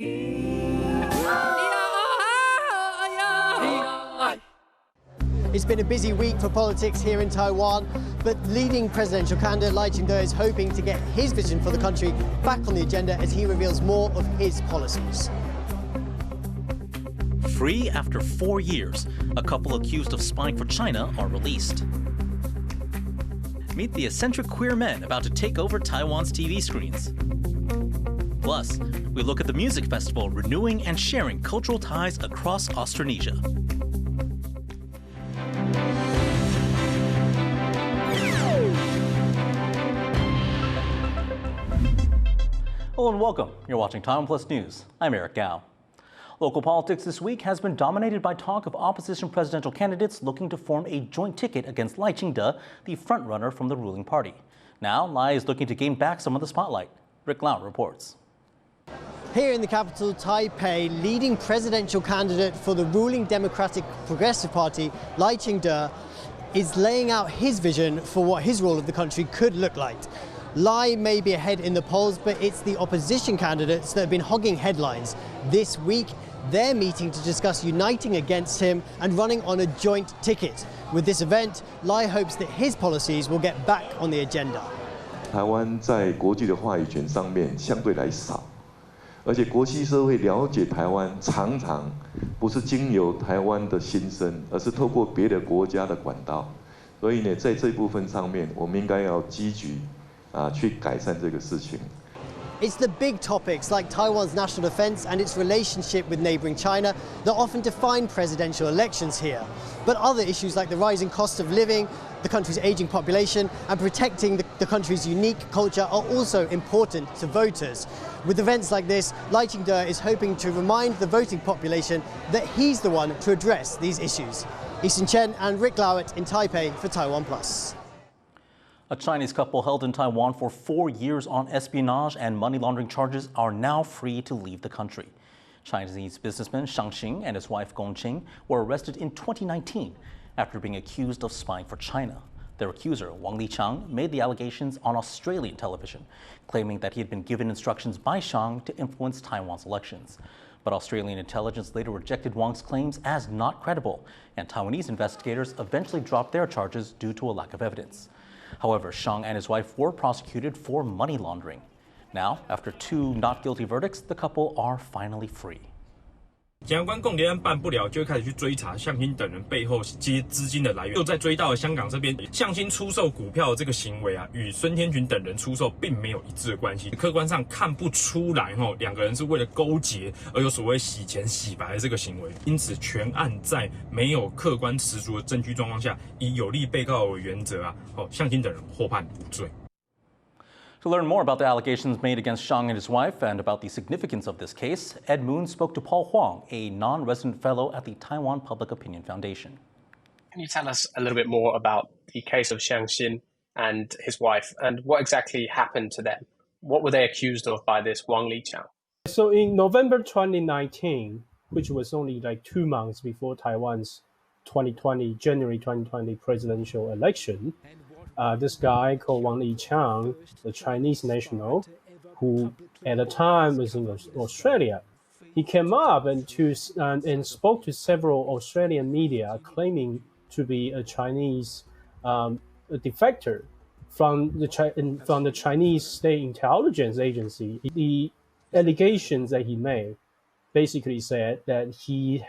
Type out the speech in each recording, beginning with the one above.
It's been a busy week for politics here in Taiwan, but leading presidential candidate Lai Ching-te is hoping to get his vision for the country back on the agenda as he reveals more of his policies. Free after 4 years, a couple accused of spying for China are released. Meet the eccentric queer men about to take over Taiwan's TV screens. Plus, we look at the music festival renewing and sharing cultural ties across Austronesian. Hello and welcome. You're watching TaiwanPlus News. I'm Eric Gao. Local politics this week has been dominated by talk of opposition presidential candidates looking to form a joint ticket against Lai Ching-te, the frontrunner from the ruling party. Now, Lai is looking to gain back some of the spotlight. Rick Lau reports. Here in the capital, Taipei, leading presidential candidate for the ruling Democratic Progressive Party, Lai Ching-te, is laying out his vision for what his role of the country could look like. Lai may be ahead in the polls, but it's the opposition candidates that have been hogging headlines. This week, they're meeting to discuss uniting against him and running on a joint ticket. With this event, Lai hopes that his policies will get back on the agenda. 台湾在国际的话语权上面相对来少，而且国际社会了解台湾常常不是经由台湾的心声，而是透过别的国家的管道。所以呢，在这部分上面，我们应该要积极去改善这个事情。 It's the big topics like Taiwan's national defense and its relationship with neighboring China that often define presidential elections here. But other issues like the rising cost of living, the country's aging population, and protecting the country's unique culture are also important to voters. With events like this, Lai Ching-te is hoping to remind the voting population that he's the one to address these issues. Easton Chen and Rick Lowett in Taipei for TaiwanPlus. A Chinese couple held in Taiwan for 4 years on espionage and money laundering charges are now free to leave the country. Chinese businessman Shang Xing and his wife Gong Qing were arrested in 2019 after being accused of spying for China. Their accuser, Wang Liqiang, made the allegations on Australian television, claiming that he had been given instructions by Shang to influence Taiwan's elections. But Australian intelligence later rejected Wang's claims as not credible, and Taiwanese investigators eventually dropped their charges due to a lack of evidence. However, Shang and his wife were prosecuted for money laundering. Now, after 2 not guilty verdicts, the couple are finally free. 检察官共谍案办不了，就会开始去追查向新等人背后接资金的来源。又在追到了香港这边，向新出售股票的这个行为与孙天群等人出售并没有一致的关系，客观上看不出来两个人是为了勾结而有所谓洗钱洗白的这个行为。因此，全案在没有客观十足的证据状况下，以有利被告为原则向新等人获判无罪。 To learn more about the allegations made against Shang and his wife and about the significance of this case, Ed Moon spoke to Paul Huang, a non-resident fellow at the Taiwan Public Opinion Foundation. Can you tell us a little bit more about the case of Shang Xin and his wife and what exactly happened to them? What were they accused of by this Wang Liqiang? So in November 2019, which was only like 2 months before Taiwan's January 2020 presidential election, this guy called Wang Liqiang, the Chinese national, who at the time was in Australia, he came up and spoke to several Australian media claiming to be a Chinese defector from the Chinese state intelligence agency. The allegations that he made basically said that he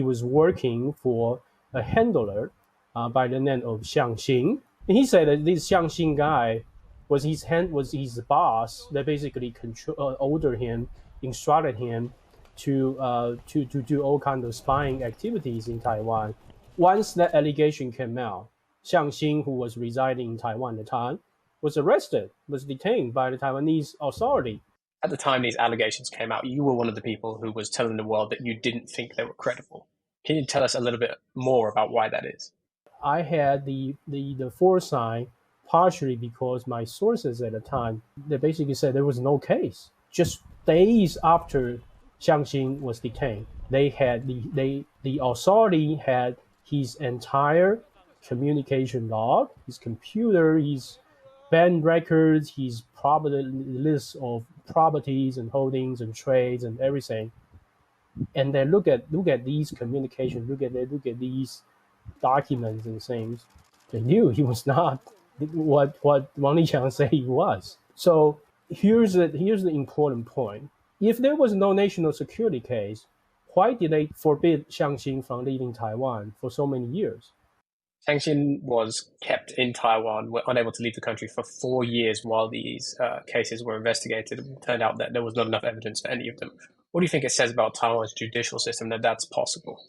was working for a handler by the name of Shang Xing. And he said that this Shang Xing guy was his boss that basically ordered him, instructed him to do all kinds of spying activities in Taiwan. Once that allegation came out, Shang Xing, who was residing in Taiwan at the time, was arrested, was detained by the Taiwanese authority. At the time these allegations came out, you were one of the people who was telling the world that you didn't think they were credible. Can you tell us a little bit more about why that is? I had the foresight partially because my sources at the time, they basically said there was no case. Just days after Shang Xing was detained, they had the authority had his entire communication log, his computer, his band records, his probably list of properties and holdings and trades and everything. And they look at these communications, look at these documents and things. They knew he was not what Wang Liqiang said he was. So here's the important point. If there was no national security case, why did they forbid Xiangxin from leaving Taiwan for so many years? Xiangxin was kept in Taiwan, unable to leave the country for 4 years while these cases were investigated. It turned out that there was not enough evidence for any of them. What do you think it says about Taiwan's judicial system that that's possible?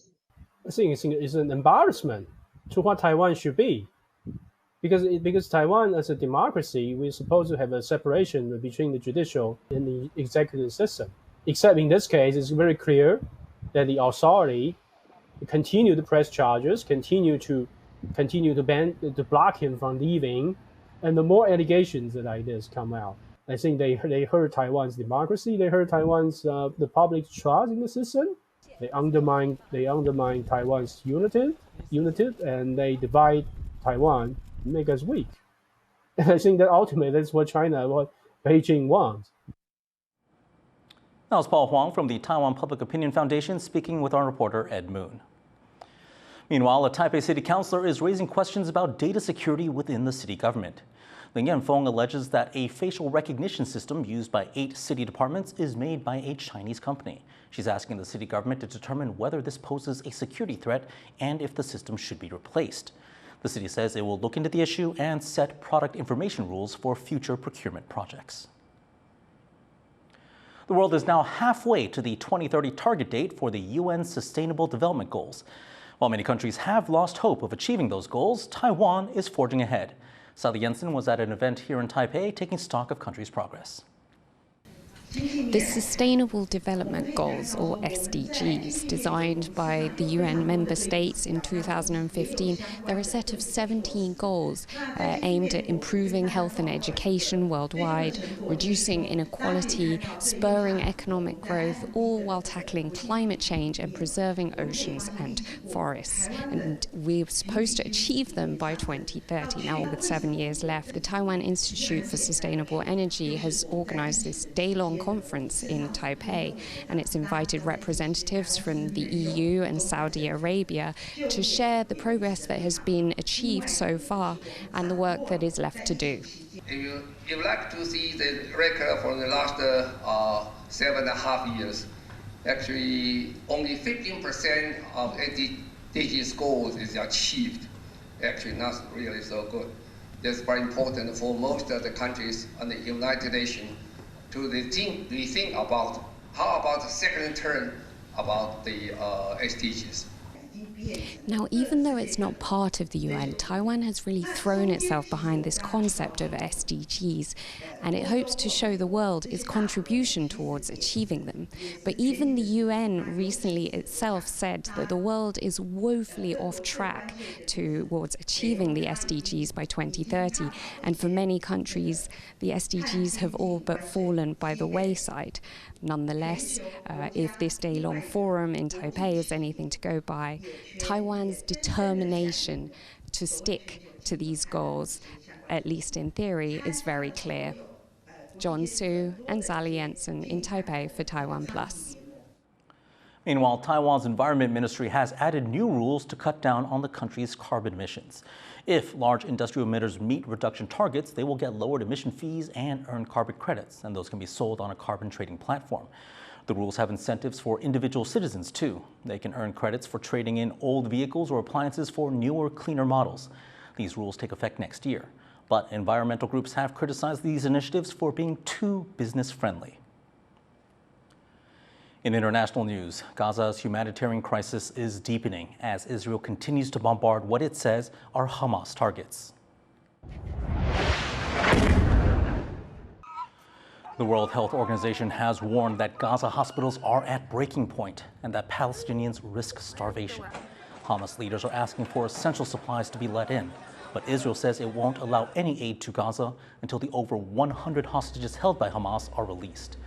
I think it's an embarrassment to what Taiwan should be. Because Taiwan, as a democracy, we're supposed to have a separation between the judicial and the executive system. Except in this case, it's very clear that the authority continue to press charges, continue to block him from leaving, and the more allegations like this come out, I think they hurt Taiwan's democracy. They hurt Taiwan's the public trust in the system. They undermine Taiwan's unity, and they divide Taiwan, make us weak. And I think that ultimately that's what Beijing wants. That was Paul Huang from the Taiwan Public Opinion Foundation speaking with our reporter Ed Moon. Meanwhile, a Taipei city councilor is raising questions about data security within the city government. Ling Yanfeng alleges that a facial recognition system used by 8 city departments is made by a Chinese company. She's asking the city government to determine whether this poses a security threat and if the system should be replaced. The city says it will look into the issue and set product information rules for future procurement projects. The world is now halfway to the 2030 target date for the UN Sustainable Development Goals. While many countries have lost hope of achieving those goals, Taiwan is forging ahead. Sally Jensen was at an event here in Taipei taking stock of country's progress. The Sustainable Development Goals, or SDGs, designed by the UN member states in 2015, they're a set of 17 goals aimed at improving health and education worldwide, reducing inequality, spurring economic growth, all while tackling climate change and preserving oceans and forests. And we're supposed to achieve them by 2030. Now, with 7 years left, the Taiwan Institute for Sustainable Energy has organized this day-long conference in Taipei, and it's invited representatives from the EU and Saudi Arabia to share the progress that has been achieved so far and the work that is left to do. If you like to see the record for the last 7.5 years, actually only 15% of SDGs goals is achieved. Actually, not really so good. That's very important for most of the countries and the United Nations to rethink about how about the second term about the SDGs. Now, even though it's not part of the UN, Taiwan has really thrown itself behind this concept of SDGs, and it hopes to show the world its contribution towards achieving them. But even the UN recently itself said that the world is woefully off track towards achieving the SDGs by 2030, and for many countries, the SDGs have all but fallen by the wayside. Nonetheless, if this day-long forum in Taipei is anything to go by, Taiwan's determination to stick to these goals, at least in theory, is very clear. John Su and Sally Jensen in Taipei for TaiwanPlus. Meanwhile, Taiwan's Environment Ministry has added new rules to cut down on the country's carbon emissions. If large industrial emitters meet reduction targets, they will get lowered emission fees and earn carbon credits, and those can be sold on a carbon trading platform. The rules have incentives for individual citizens, too. They can earn credits for trading in old vehicles or appliances for newer, cleaner models. These rules take effect next year. But environmental groups have criticized these initiatives for being too business-friendly. In international news, Gaza's humanitarian crisis is deepening as Israel continues to bombard what it says are Hamas targets. The World Health Organization has warned that Gaza hospitals are at breaking point and that Palestinians risk starvation. Hamas leaders are asking for essential supplies to be let in, but Israel says it won't allow any aid to Gaza until the over 100 hostages held by Hamas are released.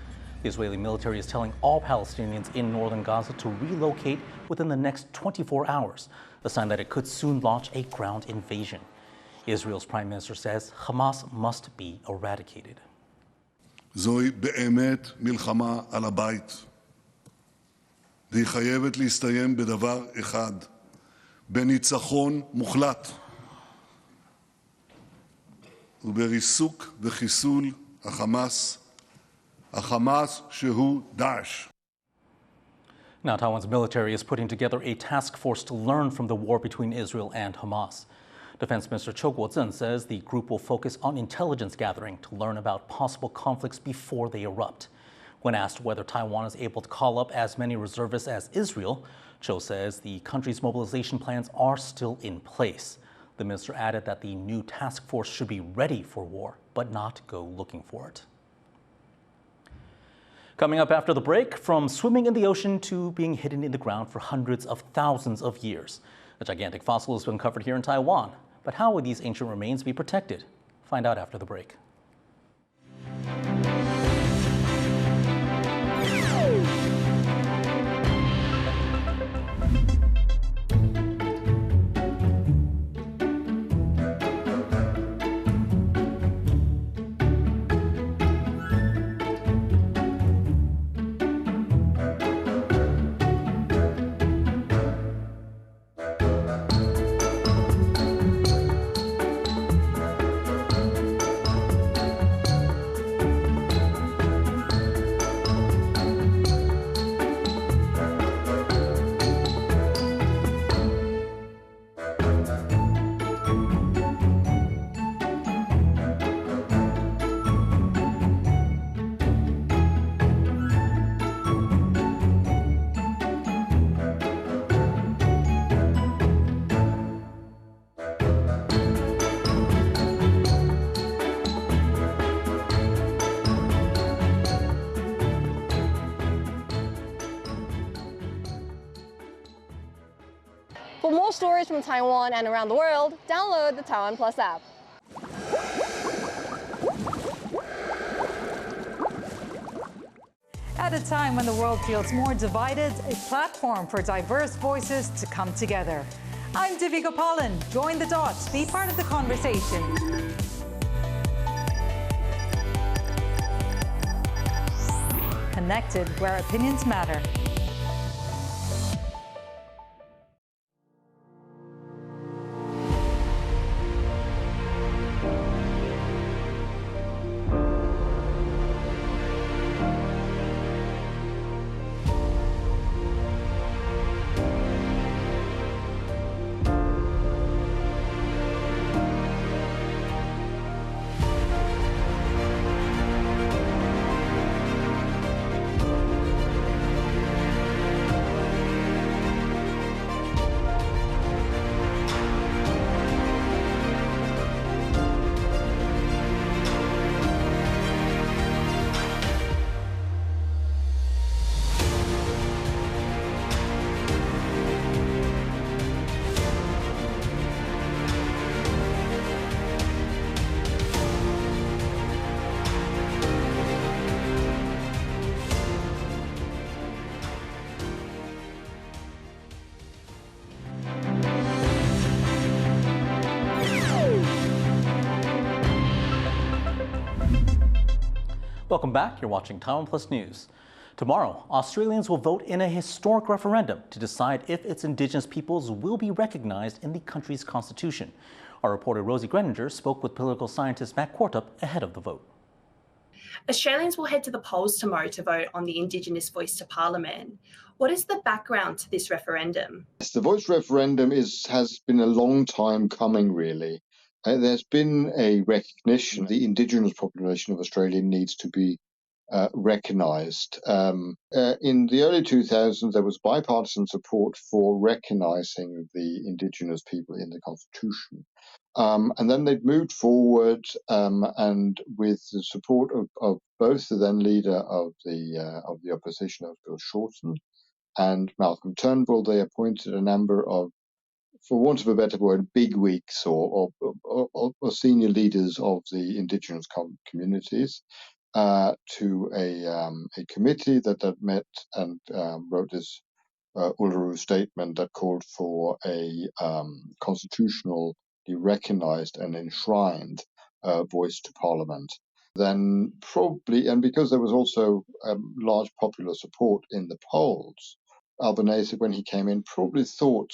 The Israeli military is telling all Palestinians in northern Gaza to relocate within the next 24 hours, a sign that it could soon launch a ground invasion. Israel's prime minister says Hamas must be eradicated. זוהי באמת מלחמה על הבית. והיא חייבת להסתיים בדבר אחד, בניצחון מוחלט ובריסוק וחיסול החמאס, החמאס שהוא דאעש. Now, Taiwan's military is putting together a task force to learn from the war between Israel and Hamas. Defense Minister Cho Guo-zhen says the group will focus on intelligence gathering to learn about possible conflicts before they erupt. When asked whether Taiwan is able to call up as many reservists as Israel, Cho says the country's mobilization plans are still in place. The minister added that the new task force should be ready for war, but not go looking for it. Coming up after the break, from swimming in the ocean to being hidden in the ground for hundreds of thousands of years. A gigantic fossil has been uncovered here in Taiwan. But how would these ancient remains be protected? Find out after the break. For more stories from Taiwan and around the world, download the TaiwanPlus app. At a time when the world feels more divided, a platform for diverse voices to come together. I'm Divi Gopalan. Join the dots. Be part of the conversation. Connected where opinions matter. Welcome back. You're watching TaiwanPlus News. Tomorrow, Australians will vote in a historic referendum to decide if its Indigenous peoples will be recognized in the country's constitution. Our reporter Rosie Greninger spoke with political scientist Matt Quartup ahead of the vote. Australians will head to the polls tomorrow to vote on the Indigenous voice to Parliament. What is the background to this referendum? The voice referendum has been a long time coming, really. There's been a recognition the Indigenous population of Australia needs to be recognised. In the early 2000s, there was bipartisan support for recognising the Indigenous people in the Constitution. And then they've moved forward, and with the support of both the then leader of the opposition, Bill Shorten, and Malcolm Turnbull, they appointed a number of, for want of a better word, bigwigs or senior leaders of the Indigenous communities to a committee that met and wrote this Uluru Statement that called for a constitutionally recognised and enshrined voice to Parliament. then probably, and because there was also large popular support in the polls, Albanese, when he came in, probably thought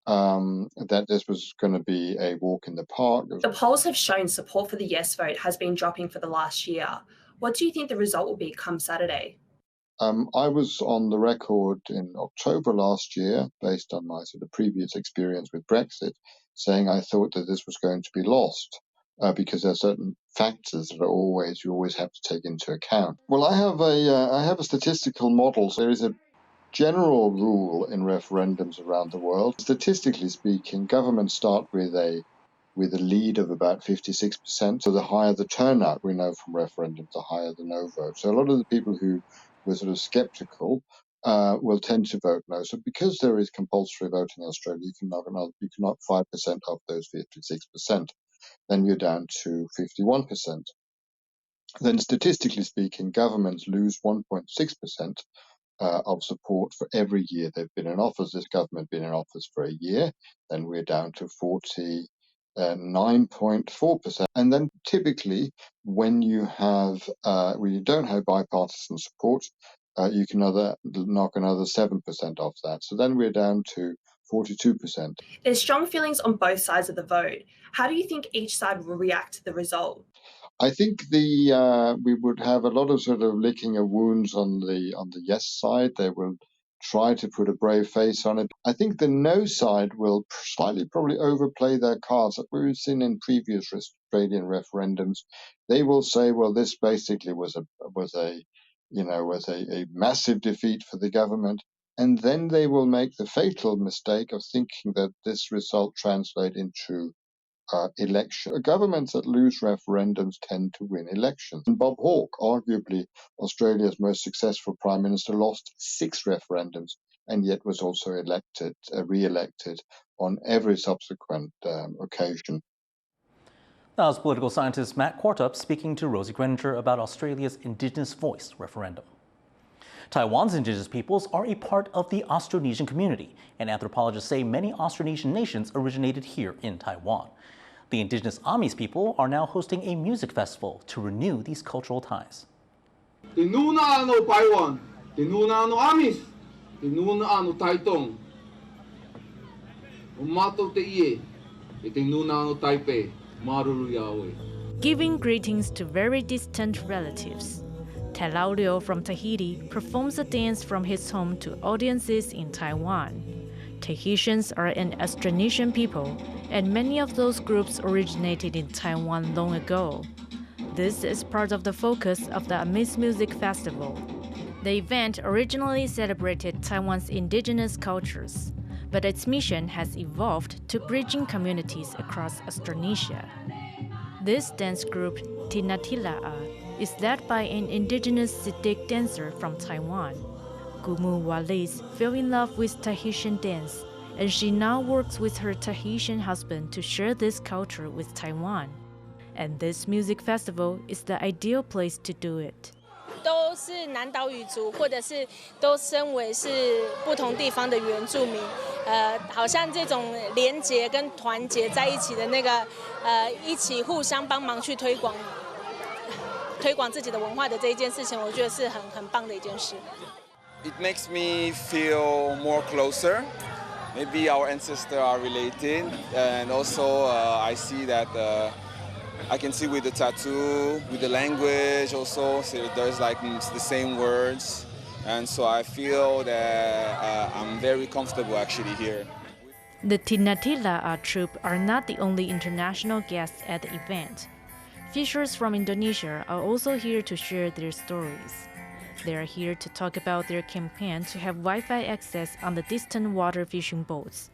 that this was going to be a walk in the park. The polls have shown support for the yes vote has been dropping for the last year. What do you think the result will be come Saturday? I was on the record in October last year, based on my sort of previous experience with Brexit, saying I thought that this was going to be lost because there are certain factors that you always have to take into account. Well, I have a statistical model. So there is a general rule in referendums around the world. Statistically speaking, governments start with a lead of about 56%. So the higher the turnout, we know from referendums, the higher the no vote. So a lot of the people who were sort of skeptical will tend to vote no. So because there is compulsory voting in Australia, you can knock 5% off those 56%. Then you're down to 51%. Then statistically speaking, governments lose 1.6% of support for every year they've been in office. This government been in office for a year, then we're down to 49.4%. And then typically, when you don't have bipartisan support, you can knock another 7% off that. So then we're down to 42%. There's strong feelings on both sides of the vote. How do you think each side will react to the result? I think we would have a lot of sort of licking of wounds on the yes side. They will try to put a brave face on it. I think the no side will slightly probably overplay their cards that we've seen in previous Australian referendums. They will say, well, this basically was a massive defeat for the government, and then they will make the fatal mistake of thinking that this result translates into election. Governments that lose referendums tend to win elections. And Bob Hawke, arguably Australia's most successful prime minister, lost 6 referendums and yet was also re-elected on every subsequent occasion. That was political scientist Matt Quartup speaking to Rosie Greninger about Australia's Indigenous Voice referendum. Taiwan's indigenous peoples are a part of the Austronesian community, and anthropologists say many Austronesian nations originated here in Taiwan. The indigenous Amis people are now hosting a music festival to renew these cultural ties. Tinuna no Taiwan, tinuna no Amis, tinuna no Taitong, umato te ie, tinuna no Taipei, maruru Yahweh. Giving greetings to very distant relatives. Talaulio from Tahiti performs a dance from his home to audiences in Taiwan. Tahitians are an Austronesian people, and many of those groups originated in Taiwan long ago. This is part of the focus of the Amis Music Festival. The event originally celebrated Taiwan's indigenous cultures, but its mission has evolved to bridging communities across Austronesia. This dance group, Tinatila'a, is led by an indigenous Sidik dancer from Taiwan. Gumu Walis fell in love with Tahitian dance, and she now works with her Tahitian husband to share this culture with Taiwan. And this music festival is the ideal place to do it. 都是南岛语族，或者是都身为是不同地方的原住民，好像这种连结跟团结在一起的那个，一起互相帮忙去推广自己的文化的这一件事情，我觉得是很棒的一件事。It makes me feel more closer. Maybe our ancestors are related, and also I see that I can see with the tattoo, with the language also, so there's like the same words, and so I feel that I'm very comfortable actually here. The Tinatila'a troupe are not the only international guests at the event. Fishers from Indonesia are also here to share their stories. They are here to talk about their campaign to have Wi-Fi access on the distant water fishing boats.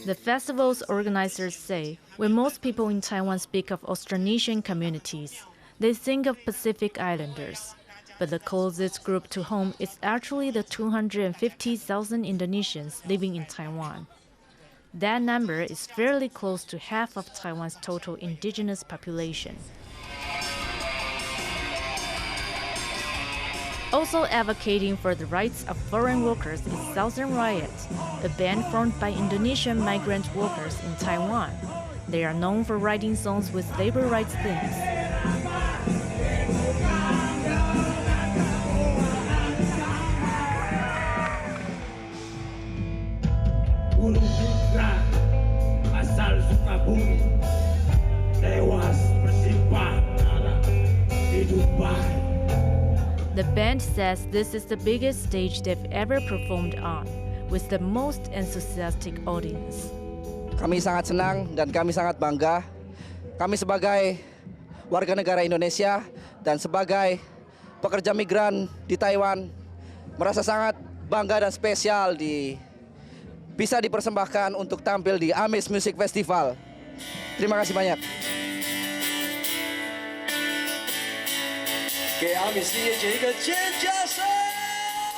The festival's organizers say when most people in Taiwan speak of Austronesian communities, they think of Pacific Islanders. But the closest group to home is actually the 250,000 Indonesians living in Taiwan. That number is fairly close to half of Taiwan's total indigenous population. Also advocating for the rights of foreign workers is Southern Riot, a band formed by Indonesian migrant workers in Taiwan. They are known for writing songs with labor rights themes. The band says this is the biggest stage they've ever performed on, with the most enthusiastic audience. Kami sangat senang dan kami sangat bangga. Kami sebagai warga negara Indonesia dan sebagai pekerja migran di Taiwan merasa sangat bangga dan spesial bisa dipersembahkan untuk tampil di Amis Music Festival. Terima kasih banyak.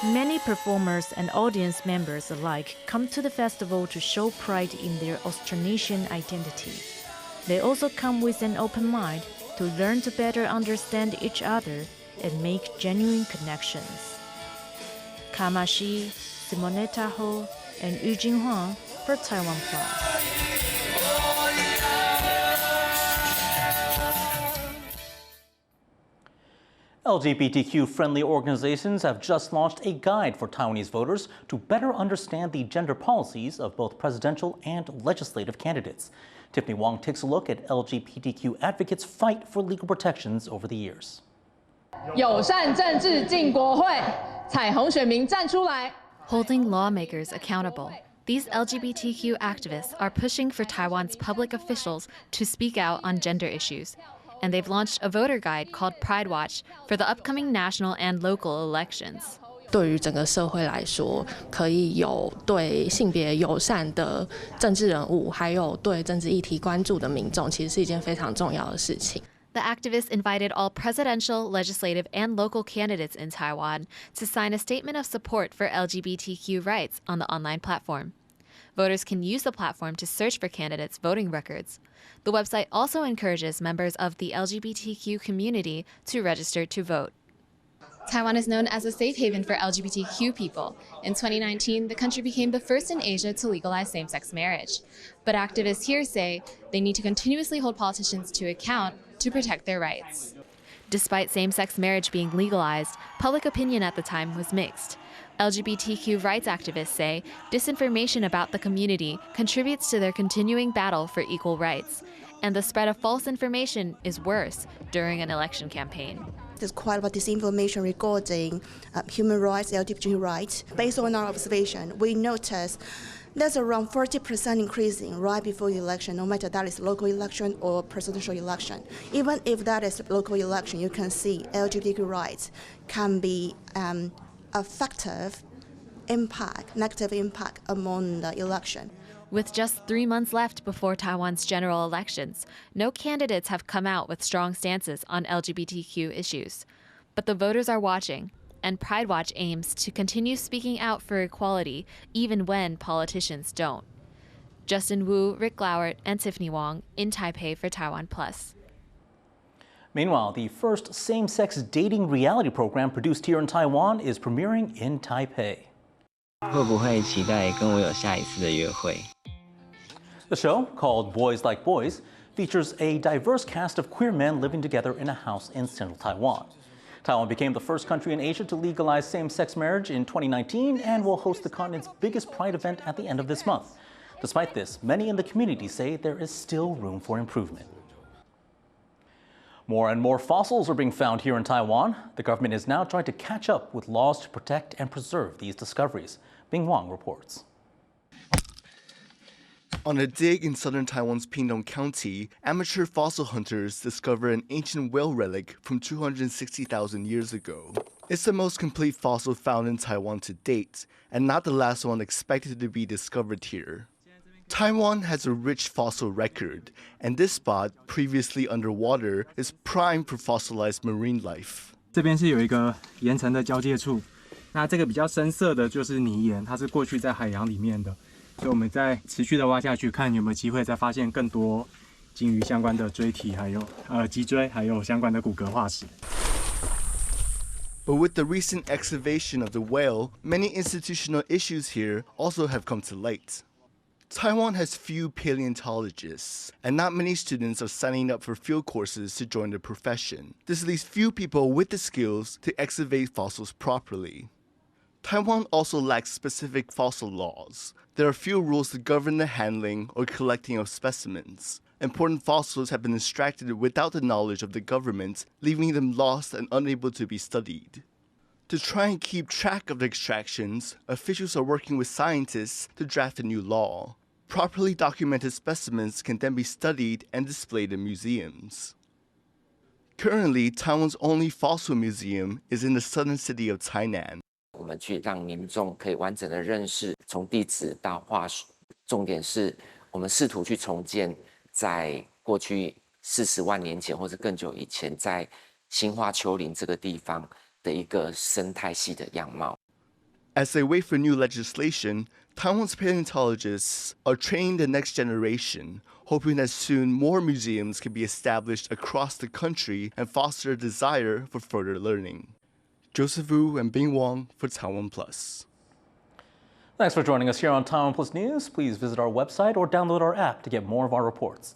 Many performers and audience members alike come to the festival to show pride in their Austronesian identity. They also come with an open mind to learn to better understand each other and make genuine connections. Kamashi, Simonetta Ho, and Yu Jinghuang for TaiwanPlus. LGBTQ-friendly organizations have just launched a guide for Taiwanese voters to better understand the gender policies of both presidential and legislative candidates. Tiffany Wong takes a look at LGBTQ advocates' fight for legal protections over the years. 友善政治进国会，彩虹选民站出来。 Holding lawmakers accountable, these LGBTQ activists are pushing for Taiwan's public officials to speak out on gender issues. And they've launched a voter guide called Pride Watch for the upcoming national and local elections. 对于整个社会来说，可以有对性别友善的政治人物，还有对政治议题关注的民众，其实是一件非常重要的事情。 The activists invited all presidential, legislative, and local candidates in Taiwan to sign a statement of support for LGBTQ rights on the online platform. Voters can use the platform to search for candidates' voting records. The website also encourages members of the LGBTQ community to register to vote. Taiwan is known as a safe haven for LGBTQ people. In 2019, the country became the first in Asia to legalize same-sex marriage. But activists here say they need to continuously hold politicians to account to protect their rights. Despite same-sex marriage being legalized, public opinion at the time was mixed. LGBTQ rights activists say disinformation about the community contributes to their continuing battle for equal rights, and the spread of false information is worse during an election campaign. There's quite a lot of disinformation regarding human rights, LGBT rights. Based on our observation, we noticed there's around 40% increasing right before the election, no matter that is local election or presidential election. Even if that is local election, you can see LGBTQ rights can be effective impact, negative impact among the election. With just 3 months left before Taiwan's general elections, no candidates have come out with strong stances on LGBTQ issues. But the voters are watching, and Pride Watch aims to continue speaking out for equality even when politicians don't. Justin Wu, Rick Glowert, and Tiffany Wong in Taipei for TaiwanPlus. Meanwhile, the first same-sex dating reality program produced here in Taiwan is premiering in Taipei. 会不会期待跟我有下一次的约会? The show, called Boys Like Boys, features a diverse cast of queer men living together in a house in central Taiwan. Taiwan became the first country in Asia to legalize same-sex marriage in 2019 and will host the continent's biggest Pride event at the end of this month. Despite this, many in the community say there is still room for improvement. More and more fossils are being found here in Taiwan. The government is now trying to catch up with laws to protect and preserve these discoveries. Bing Wang reports. On a dig in southern Taiwan's Pingtung County, amateur fossil hunters discover an ancient whale relic from 260,000 years ago. It's the most complete fossil found in Taiwan to date, and not the last one expected to be discovered here. Taiwan has a rich fossil record, and this spot, previously underwater, is prime for fossilized marine life. 这边是有一个岩层的交界处，那这个比较深色的就是泥岩，它是过去在海洋里面的。 所以我们再持续的挖下去，看有没有机会再发现更多鲸鱼相关的椎体，还有脊椎，还有相关的骨骼化石。But with the recent excavation of the whale, many institutional issues here also have come to light. Taiwan has few paleontologists, and not many students are signing up for field courses to join the profession. This leaves few people with the skills to excavate fossils properly. Taiwan also lacks specific fossil laws. There are few rules to govern the handling or collecting of specimens. Important fossils have been extracted without the knowledge of the government, leaving them lost and unable to be studied. To try and keep track of the extractions, officials are working with scientists to draft a new law. Properly documented specimens can then be studied and displayed in museums. Currently, Taiwan's only fossil museum is in the southern city of Tainan. 我们去让民众可以完整的认识，从地质到化石，重点是我们试图去重建在过去40万年前或者更久以前，在新化丘陵这个地方的一个生态系的样貌。As they wait for new legislation, Taiwan's paleontologists are training the next generation, hoping that soon more museums can be established across the country and foster a desire for further learning. Joseph Wu and Bing Wong for TaiwanPlus. Thanks for joining us here on TaiwanPlus News. Please visit our website or download our app to get more of our reports.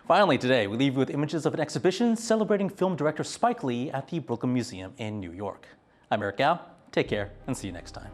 Finally, today, we leave you with images of an exhibition celebrating film director Spike Lee at the Brooklyn Museum in New York. I'm Eric Gao. Take care and see you next time.